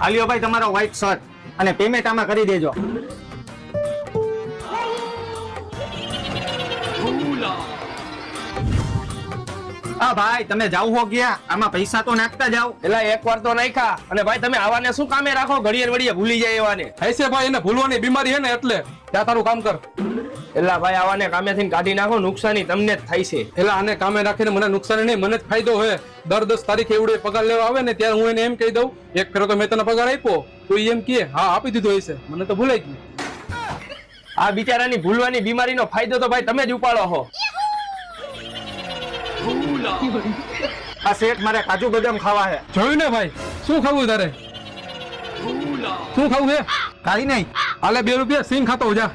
આલિયો ભાઈ તમારો white shirt અને પેમેન્ટ આમાં કરી દેજો. હા ભાઈ તમે જાવ હો ગયા, આમાં પૈસા તો નાખતા જાવ. એટલે એકવાર તો નાખ્યા. અને ભાઈ તમે આવાને શું કામે રાખો? ઘડીએ વડીએ ભૂલી જાય એવાને. હૈસે ભાઈ એને ભૂલવાની બીમારી હે ને એટલે ત્યાં તારું કામ કર. એટલે ભાઈ આવાને કામેથી કાઢી નાખો, નુકસાની તમને જ થાય છે. એટલે આને કામે રાખીને મને નુકસાન નહીં, મને જ ફાયદો હે. દર 10 તારીખે એવડે પગાર લેવા આવે ને ત્યારે હું એને એમ કહી દઉં, એક ફેરો તો મેં તને પગાર આપ્યો, તો એમ કહે હા આપી દીધો હશે, મને તો ભૂલાઈ ગયું. આ બિચારાની ભૂલવાની બીમારીનો ફાયદો તો ભાઈ તમે જ ઉપાડો છો. આ શેઠ મારે કાજુ બદામ ખાવા છે. જોયું ને ભાઈ, શું ખાવું તારે? શું ખાવું છે? કાઈ નહીં. હાલે 2 રૂપિયા સિંગ ખાતો જા.